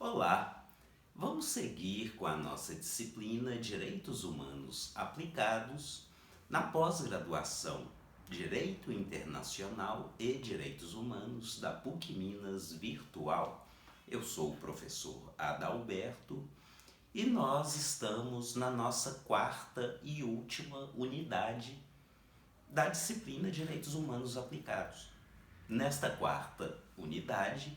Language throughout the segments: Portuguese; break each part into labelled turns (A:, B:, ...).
A: Olá, vamos seguir com a nossa disciplina Direitos Humanos Aplicados na pós-graduação Direito Internacional e Direitos Humanos da PUC Minas Virtual. Eu sou o professor Adalberto e nós estamos na nossa quarta e última unidade da disciplina Direitos Humanos Aplicados. Nesta quarta unidade,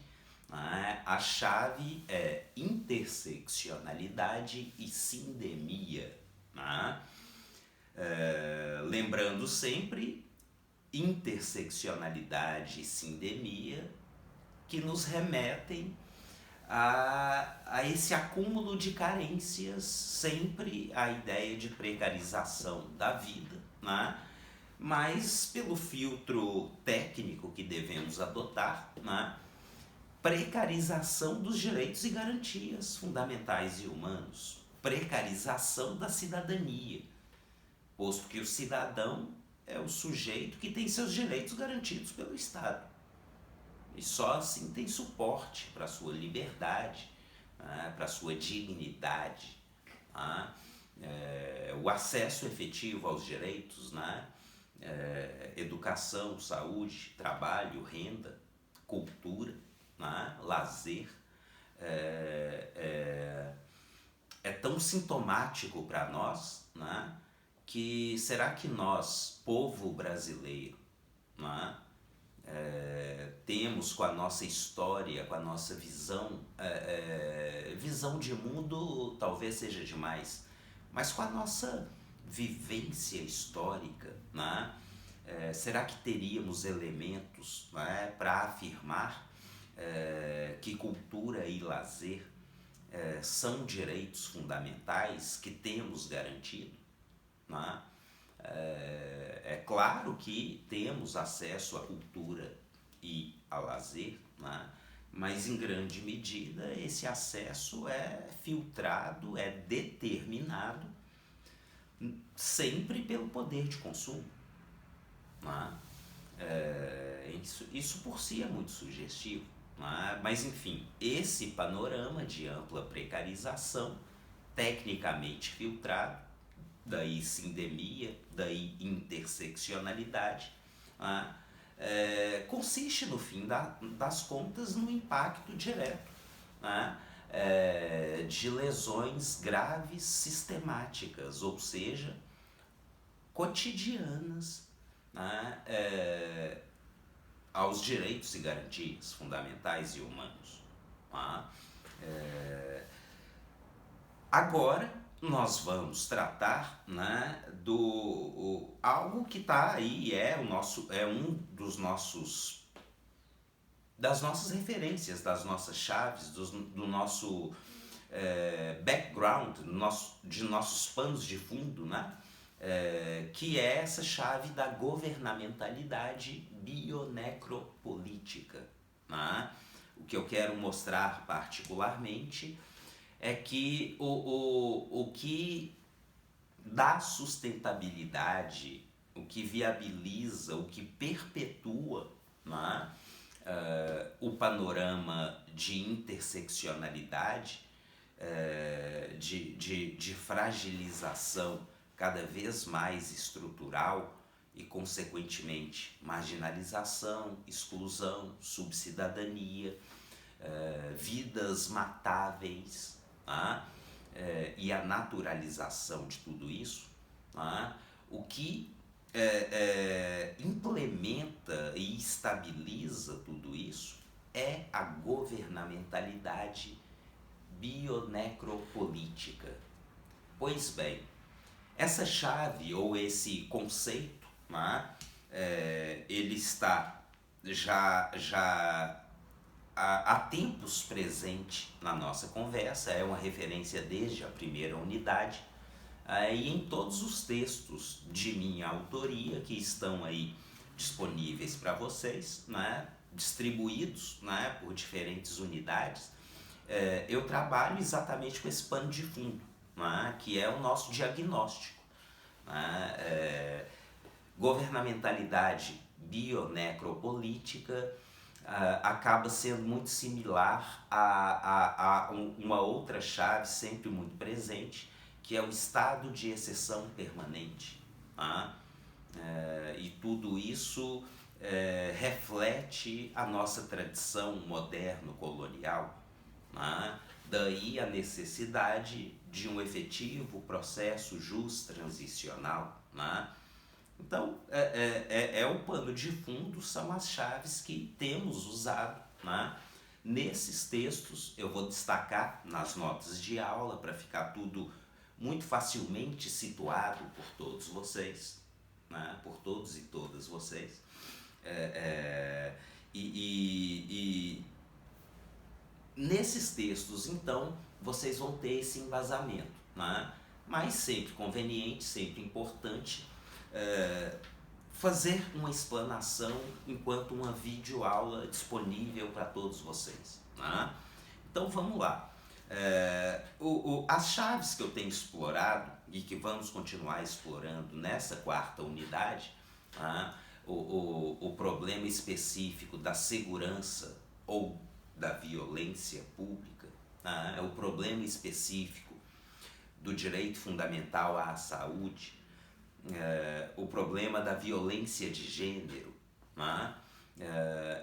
A: a chave é interseccionalidade e sindemia. Lembrando sempre, interseccionalidade e sindemia que nos remetem a esse acúmulo de carências, sempre a ideia de precarização da vida, mas pelo filtro técnico que devemos adotar, precarização dos direitos e garantias fundamentais e humanos, precarização da cidadania, posto que o cidadão é o sujeito que tem seus direitos garantidos pelo Estado. E só assim tem suporte para a sua liberdade, para a sua dignidade, o acesso efetivo aos direitos, educação, saúde, trabalho, renda, cultura, lazer. É tão sintomático para nós, que será que nós, povo brasileiro, temos com a nossa história, com a nossa visão, visão de mundo talvez seja demais, mas com a nossa vivência histórica, será que teríamos elementos para afirmar que cultura e lazer são direitos fundamentais que temos garantido? É claro que temos acesso à cultura e a lazer, mas em grande medida esse acesso é filtrado, é determinado sempre pelo poder de consumo. Isso por si é muito sugestivo, mas enfim, esse panorama de ampla precarização, tecnicamente filtrado, daí sindemia, daí interseccionalidade, consiste no fim das contas no impacto direto de lesões graves sistemáticas, ou seja, cotidianas, aos direitos e garantias fundamentais e humanos. Agora nós vamos tratar do algo que está aí, das nossas referências, das nossas chaves, do nosso background, de nossos panos de fundo, que é essa chave da governamentalidade bionecropolítica. O que eu quero mostrar particularmente é que o que dá sustentabilidade, o que viabiliza, o que perpetua o panorama de interseccionalidade, de fragilização cada vez mais estrutural e, consequentemente, marginalização, exclusão, subcidadania, vidas matáveis, e a naturalização de tudo isso, o que implementa e estabiliza tudo isso é a governamentalidade bionecropolítica. Pois bem, essa chave ou esse conceito, ele está já há tempos presente na nossa conversa, é uma referência desde a primeira unidade, e em todos os textos de minha autoria que estão aí disponíveis para vocês, distribuídos por diferentes unidades, eu trabalho exatamente com esse pano de fundo, que é o nosso diagnóstico. Governamentalidade bionecropolítica acaba sendo muito similar uma outra chave sempre muito presente, que é o estado de exceção permanente. Tá? E tudo isso reflete a nossa tradição moderno-colonial. Tá? Daí a necessidade de um efetivo processo transicional. Tá? Então, o pano de fundo, são as chaves que temos usado. Né? Nesses textos, eu vou destacar nas notas de aula para ficar tudo muito facilmente situado por todos vocês, né? Por todos e todas vocês. E nesses textos, então, vocês vão ter esse embasamento, né? Mas sempre conveniente, sempre importante fazer uma explanação enquanto uma videoaula disponível para todos vocês. Né? Então vamos lá. As chaves que eu tenho explorado e que vamos continuar explorando nessa quarta unidade, né? O problema específico da segurança ou da violência pública, né? O problema específico do direito fundamental à saúde, o problema da violência de gênero, né?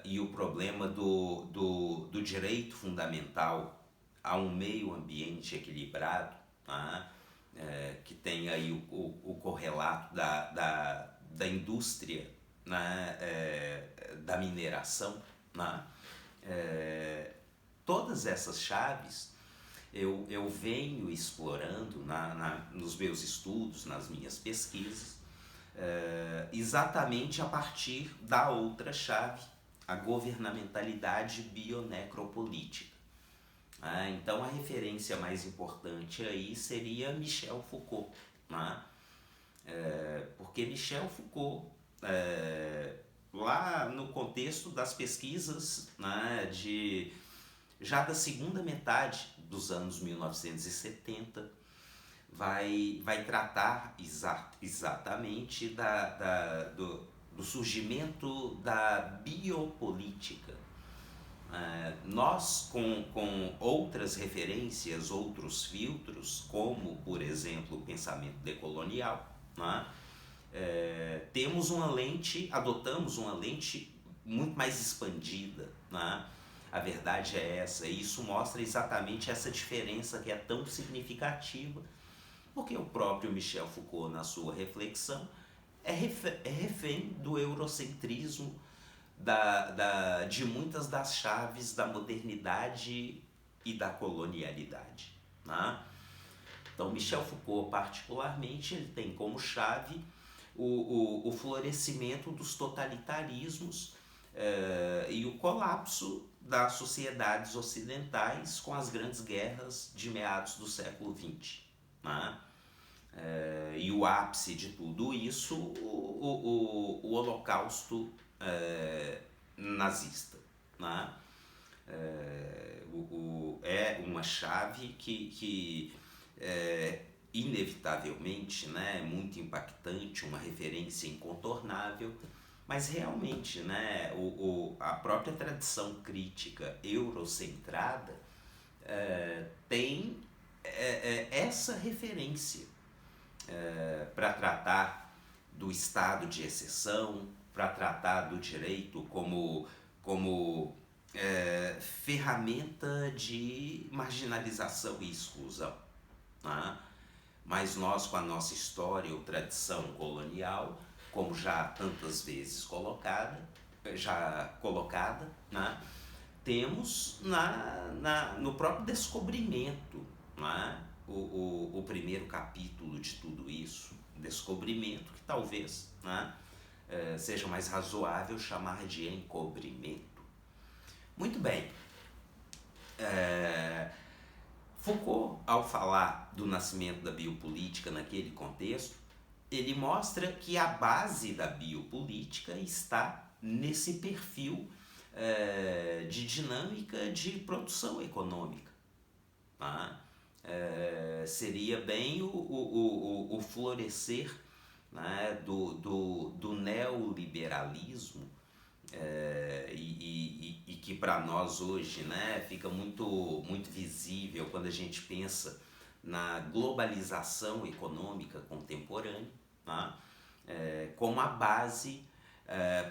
A: E o problema do direito fundamental a um meio ambiente equilibrado, né? Que tem aí o correlato da indústria, né? Da mineração. Né? Todas essas chaves eu venho explorando nos meus estudos, nas minhas pesquisas, exatamente a partir da outra chave, a governamentalidade bionecropolítica. Então a referência mais importante aí seria Michel Foucault. Né? Porque Michel Foucault, lá no contexto das pesquisas, né, já da segunda metade dos anos 1970, vai tratar exatamente do surgimento da biopolítica. Nós, com outras referências, outros filtros, como, por exemplo, o pensamento decolonial, né? Adotamos uma lente muito mais expandida. Né? A verdade é essa, e isso mostra exatamente essa diferença que é tão significativa, porque o próprio Michel Foucault, na sua reflexão, é refém do eurocentrismo, de muitas das chaves da modernidade e da colonialidade. Né? Então, Michel Foucault, particularmente, ele tem como chave o florescimento dos totalitarismos e o colapso das sociedades ocidentais com as grandes guerras de meados do século XX. Né? E o ápice de tudo isso, o Holocausto nazista. Né? É uma chave que inevitavelmente, né, é muito impactante, uma referência incontornável, mas realmente, né, a própria tradição crítica eurocentrada tem essa referência para tratar do estado de exceção, para tratar do direito como ferramenta de marginalização e exclusão. Né? Mas nós, com a nossa história ou tradição colonial, como já tantas vezes colocada, né? Temos no próprio descobrimento, né? O primeiro capítulo de tudo isso, descobrimento, que talvez, né, seja mais razoável chamar de encobrimento. Muito bem. Foucault, ao falar do nascimento da biopolítica naquele contexto, ele mostra que a base da biopolítica está nesse perfil de dinâmica de produção econômica. Tá? Seria bem o florescer, né, do neoliberalismo, e que para nós hoje, né, fica muito visível quando a gente pensa na globalização econômica contemporânea, tá? Como a base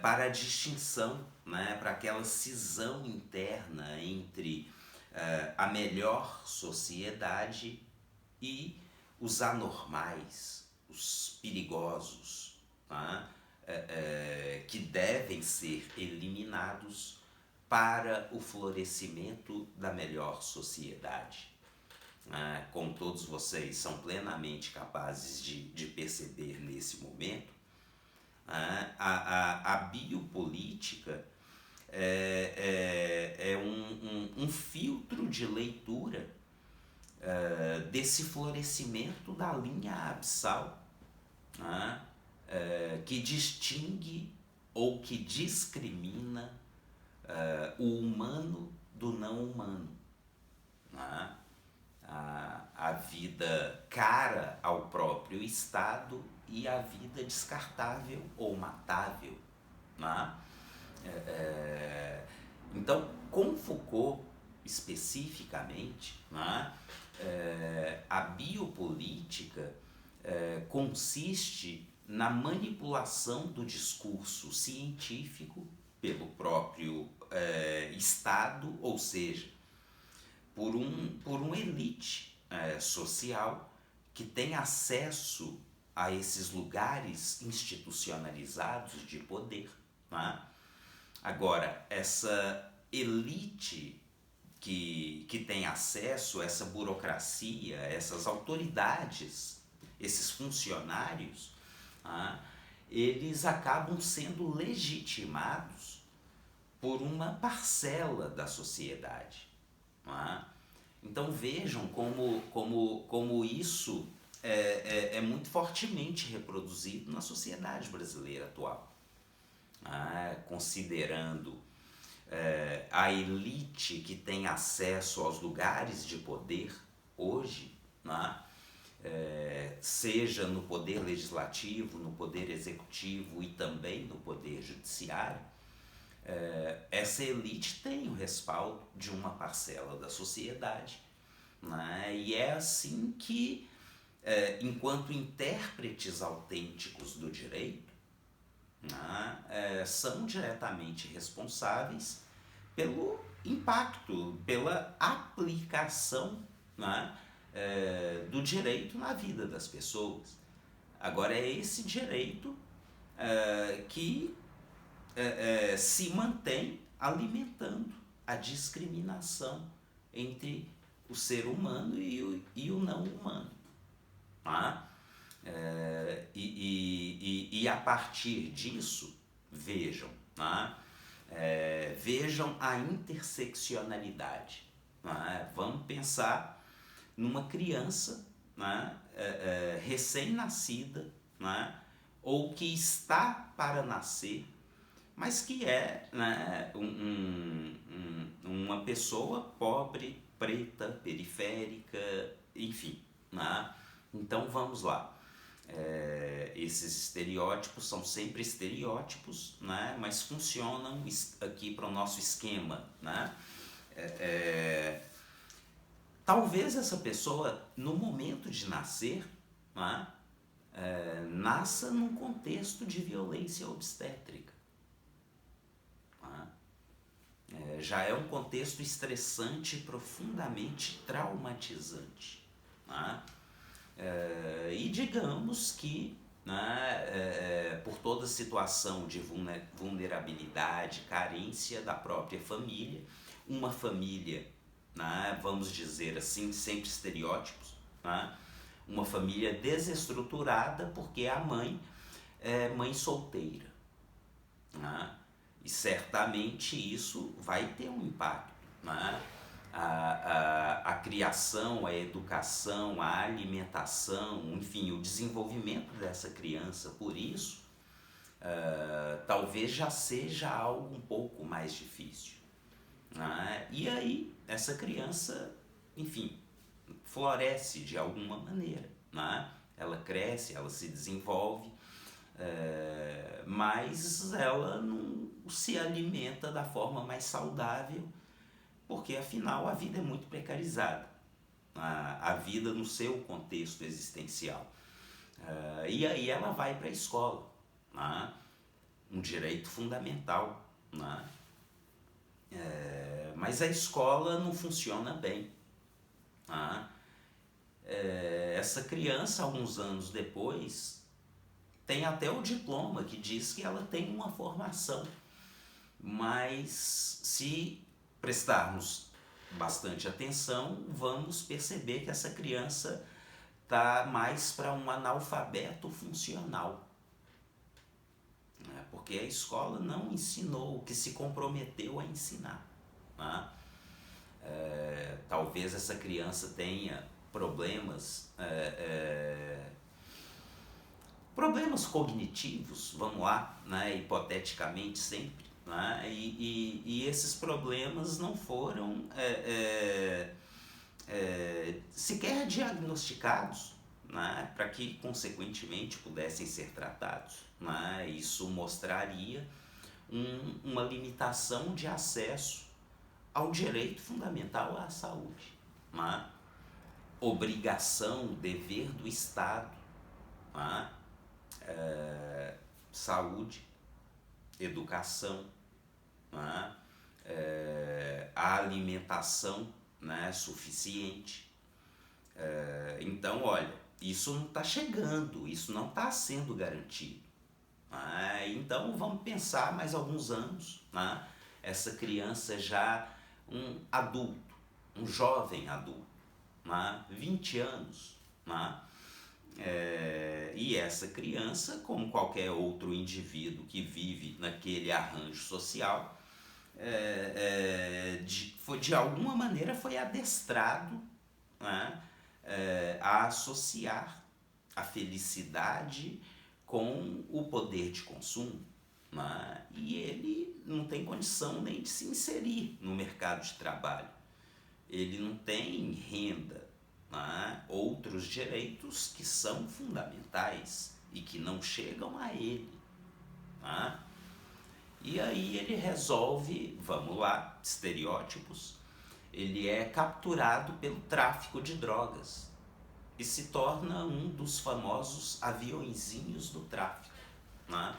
A: para a distinção, né, para aquela cisão interna entre a melhor sociedade e os anormais, os perigosos, tá? Que devem ser eliminados para o florescimento da melhor sociedade. Como todos vocês são plenamente capazes de perceber nesse momento, a biopolítica é um filtro de leitura desse florescimento da linha abissal, que distingue ou que discrimina o humano do não humano. A vida cara ao próprio Estado e a vida descartável ou matável. Então, com Foucault especificamente, a biopolítica consiste na manipulação do discurso científico pelo próprio Estado, ou seja, por uma elite social que tem acesso a esses lugares institucionalizados de poder. Agora, essa elite que tem acesso a essa burocracia, essas autoridades, esses funcionários, eles acabam sendo legitimados por uma parcela da sociedade. Então vejam como isso é muito fortemente reproduzido na sociedade brasileira atual. Considerando a elite que tem acesso aos lugares de poder hoje, seja no poder legislativo, no poder executivo e também no poder judiciário, essa elite tem o respaldo de uma parcela da sociedade, e é assim que, enquanto intérpretes autênticos do direito, são diretamente responsáveis pelo impacto, pela aplicação do direito na vida das pessoas. Agora, é esse direito que se mantém alimentando a discriminação entre o ser humano e o não humano. E a partir disso, vejam, vejam a interseccionalidade. Vamos pensar numa criança recém-nascida, ou que está para nascer, mas que é uma pessoa pobre, preta, periférica, enfim. Então vamos lá. Esses estereótipos são sempre estereótipos, mas funcionam aqui para o nosso esquema. Talvez essa pessoa, no momento de nascer, nasça num contexto de violência obstétrica. Já é um contexto estressante, profundamente traumatizante. E digamos que, por toda situação de vulnerabilidade, carência da própria família, uma família, vamos dizer assim, sempre estereótipos, uma família desestruturada porque a mãe é mãe solteira. E certamente isso vai ter um impacto. A criação, a educação, a alimentação, enfim, o desenvolvimento dessa criança, por isso, talvez já seja algo um pouco mais difícil. E aí, essa criança, enfim, floresce de alguma maneira. Ela cresce, ela se desenvolve, mas ela não se alimenta da forma mais saudável, porque afinal a vida é muito precarizada, a vida no seu contexto existencial. E aí ela vai para a escola, né? Um direito fundamental, né? Mas a escola não funciona bem, né? Essa criança, alguns anos depois, tem até o diploma que diz que ela tem uma formação, mas se prestarmos bastante atenção, vamos perceber que essa criança está mais para um analfabeto funcional, né? Porque a escola não ensinou o que se comprometeu a ensinar, né? Talvez essa criança tenha problemas cognitivos, vamos lá, né? Hipoteticamente sempre, né? E esses problemas não foram sequer diagnosticados, né? Para que consequentemente pudessem ser tratados, né? Isso mostraria uma limitação de acesso ao direito fundamental à saúde, né? Obrigação, dever do Estado, né? Saúde, educação, né? A alimentação, né, suficiente. Então, olha, isso não está chegando, isso não está sendo garantido. Então, vamos pensar mais alguns anos, né? Essa criança já um adulto, um jovem adulto, né? 20 anos, né? E essa criança, como qualquer outro indivíduo que vive naquele arranjo social, de alguma maneira foi adestrado, né, a associar a felicidade com o poder de consumo, né, e ele não tem condição nem de se inserir no mercado de trabalho, ele não tem renda, né, outros direitos que são fundamentais e que não chegam a ele, né? E aí ele resolve, vamos lá, estereótipos, ele é capturado pelo tráfico de drogas e se torna um dos famosos aviõezinhos do tráfico, né?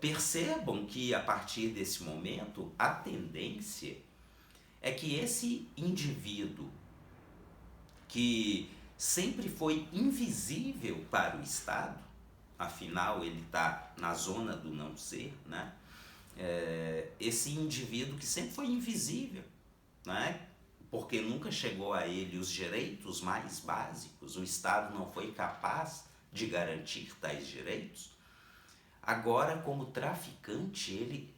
A: Percebam que a partir desse momento a tendência é que esse indivíduo que sempre foi invisível para o Estado, afinal ele está na zona do não ser, né? Esse indivíduo que sempre foi invisível, né? Porque nunca chegou a ele os direitos mais básicos, o Estado não foi capaz de garantir tais direitos, agora como traficante ele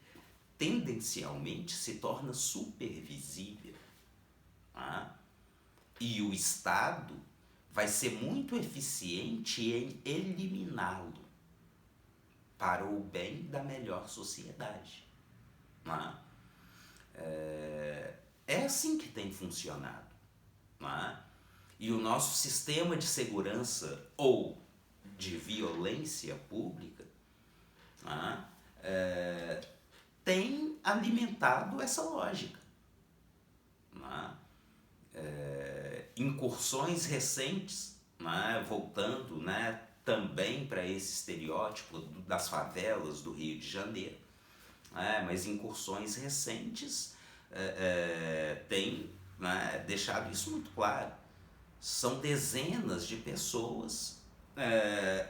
A: tendencialmente se torna supervisível, né? E o Estado vai ser muito eficiente em eliminá-lo para o bem da melhor sociedade, né? É assim que tem funcionado, né? E o nosso sistema de segurança ou de violência pública, né, tem alimentado essa lógica, né? Incursões recentes, né, voltando, né, também para esse estereótipo das favelas do Rio de Janeiro, né, mas incursões recentes têm, né, deixado isso muito claro. São dezenas de pessoas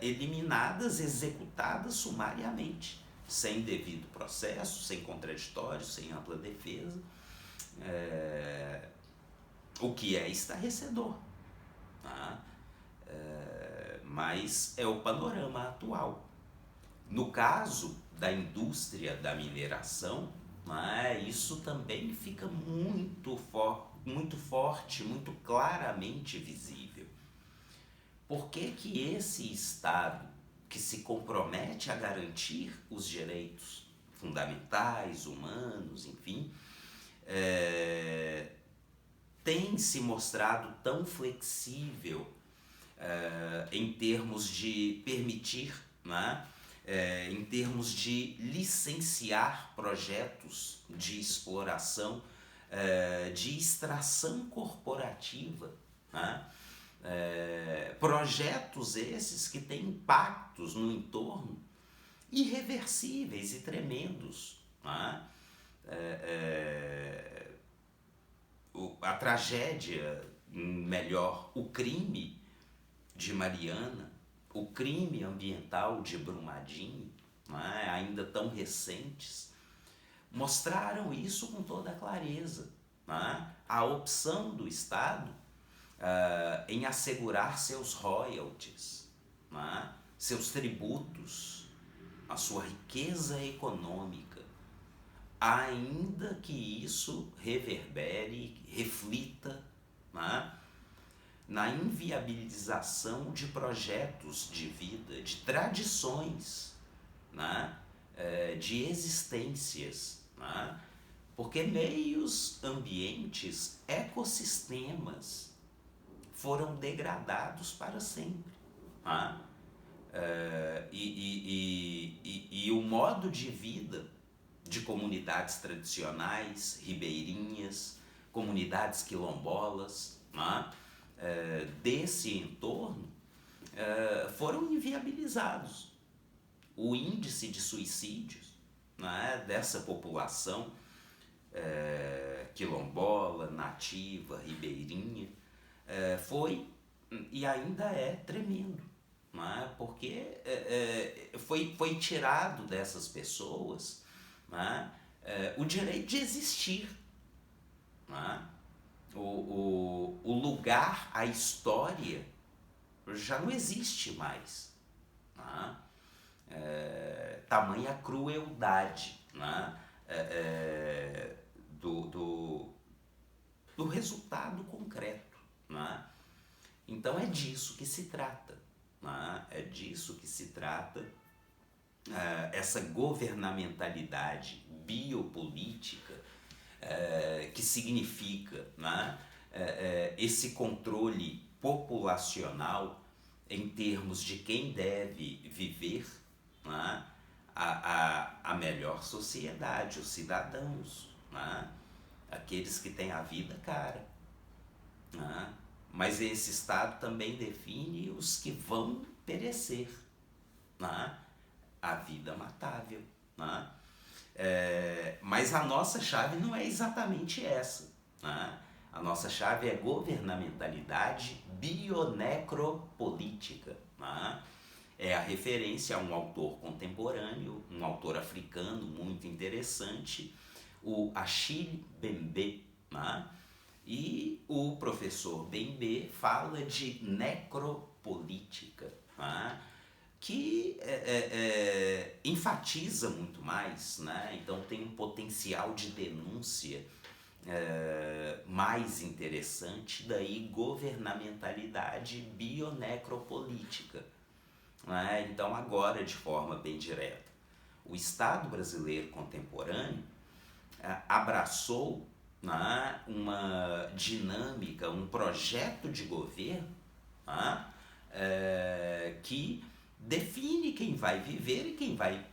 A: eliminadas, executadas sumariamente, sem devido processo, sem contraditório, sem ampla defesa, o que é estarrecedor, tá? Mas é o panorama atual. No caso da indústria da mineração, né, isso também fica muito forte, muito claramente visível. Por que que esse Estado, que se compromete a garantir os direitos fundamentais, humanos, enfim, tem se mostrado tão flexível em termos de permitir, né, em termos de licenciar projetos de exploração, de extração corporativa, né, projetos esses que têm impactos no entorno irreversíveis e tremendos, né? A tragédia, melhor, o crime de Mariana, o crime ambiental de Brumadinho, né, ainda tão recentes, mostraram isso com toda clareza, né? A opção do Estado em assegurar seus royalties, né, seus tributos, a sua riqueza econômica, ainda que isso reverbere, reflita, né, na inviabilização de projetos de vida, de tradições, né, de existências, né, porque meios ambientes, ecossistemas, foram degradados para sempre. Né? E o modo de vida de comunidades tradicionais, ribeirinhas, comunidades quilombolas, né, desse entorno, foram inviabilizados. O índice de suicídios, né, dessa população quilombola, nativa, ribeirinha, foi e ainda é tremendo, né, porque foi tirado dessas pessoas, né, o direito de existir, né, o lugar, a história já não existe mais, né, tamanha crueldade, né, do resultado concreto, né? Então é disso que se trata, né? É disso que se trata, essa governamentalidade biopolítica, que significa, né, esse controle populacional em termos de quem deve viver, né, a melhor sociedade, os cidadãos, né, aqueles que têm a vida cara, né, mas esse Estado também define os que vão perecer, né, a vida matável, né. Mas a nossa chave não é exatamente essa, né? A nossa chave é governamentalidade bionecropolítica, né? É a referência a um autor contemporâneo, um autor africano muito interessante, o Achille Mbembe, né? E o professor Mbembe fala de necropolítica, né, que enfatiza muito mais, né? Então tem um potencial de denúncia mais interessante, daí governamentalidade bionecropolítica, né? Então agora, de forma bem direta, o Estado brasileiro contemporâneo abraçou, né, uma dinâmica, um projeto de governo, né, que define quem vai viver e quem vai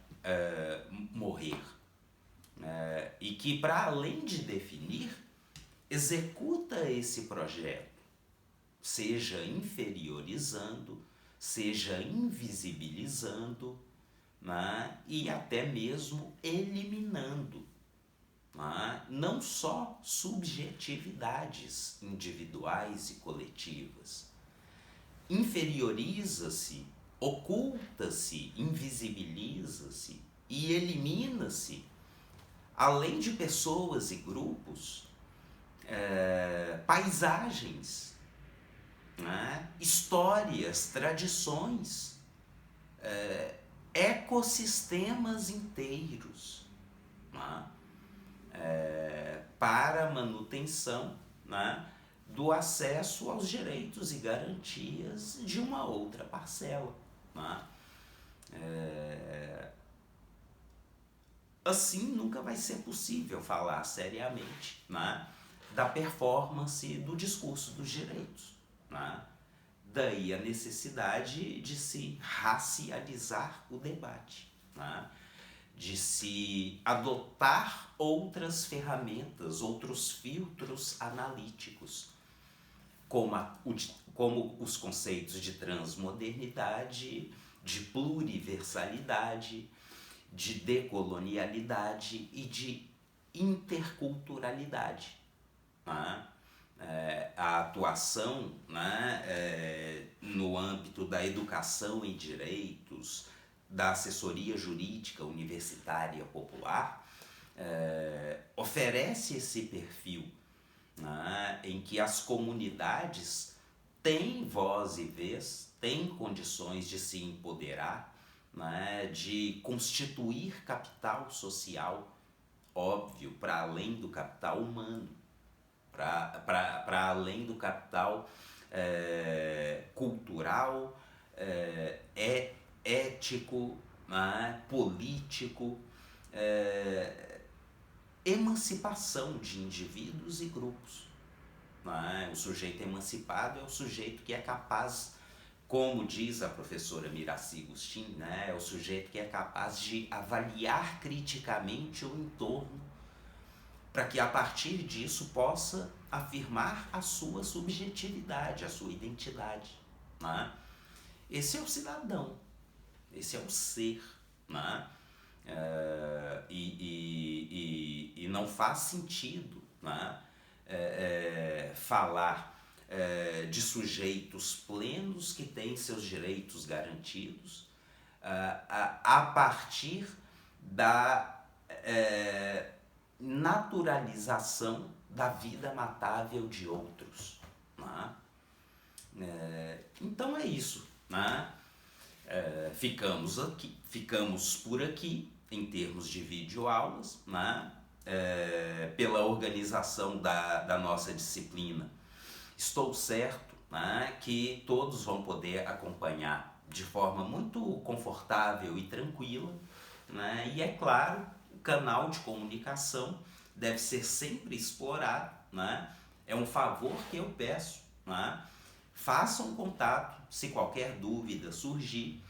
A: morrer, e que, para além de definir, executa esse projeto, seja inferiorizando, seja invisibilizando, né, e até mesmo eliminando, né, não só subjetividades individuais e coletivas. Inferioriza-se, oculta-se, invisibiliza-se e elimina-se, além de pessoas e grupos, paisagens, né, histórias, tradições, ecossistemas inteiros, né, para a manutenção, né, do acesso aos direitos e garantias de uma outra parcela, né? Assim nunca vai ser possível falar seriamente, né, da performance do discurso dos direitos, né? Daí a necessidade de se racializar o debate, né? De se adotar outras ferramentas, outros filtros analíticos, como os conceitos de transmodernidade, de pluriversalidade, de decolonialidade e de interculturalidade, né? A atuação, né, no âmbito da educação em direitos, da assessoria jurídica universitária popular, oferece esse perfil, né, em que as comunidades têm voz e vez, têm condições de se empoderar, né, de constituir capital social, óbvio, para além do capital humano, para além do capital cultural, ético, né, político, emancipação de indivíduos e grupos, né? O sujeito emancipado é o sujeito que é capaz, como diz a professora Miraci Gustin, né, é o sujeito que é capaz de avaliar criticamente o entorno, para que a partir disso possa afirmar a sua subjetividade, a sua identidade, né? Esse é o cidadão, esse é o ser, né? E não faz sentido, né, falar de sujeitos plenos que têm seus direitos garantidos a partir da naturalização da vida matável de outros, né? Então é isso, né? Ficamos por aqui em termos de videoaulas, né? Pela organização da nossa disciplina. Estou certo, né, que todos vão poder acompanhar de forma muito confortável e tranquila, né? E é claro, o canal de comunicação deve ser sempre explorado, né? É um favor que eu peço, né? Façam contato se qualquer dúvida surgir.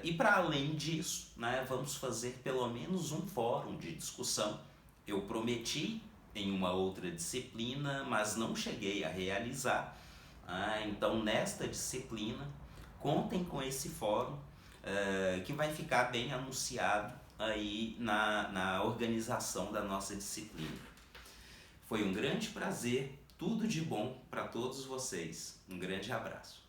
A: E para além disso, né, vamos fazer pelo menos um fórum de discussão. Eu prometi em uma outra disciplina, mas não cheguei a realizar. Então, nesta disciplina, contem com esse fórum que vai ficar bem anunciado aí na organização da nossa disciplina. Foi um grande prazer, tudo de bom para todos vocês. Um grande abraço.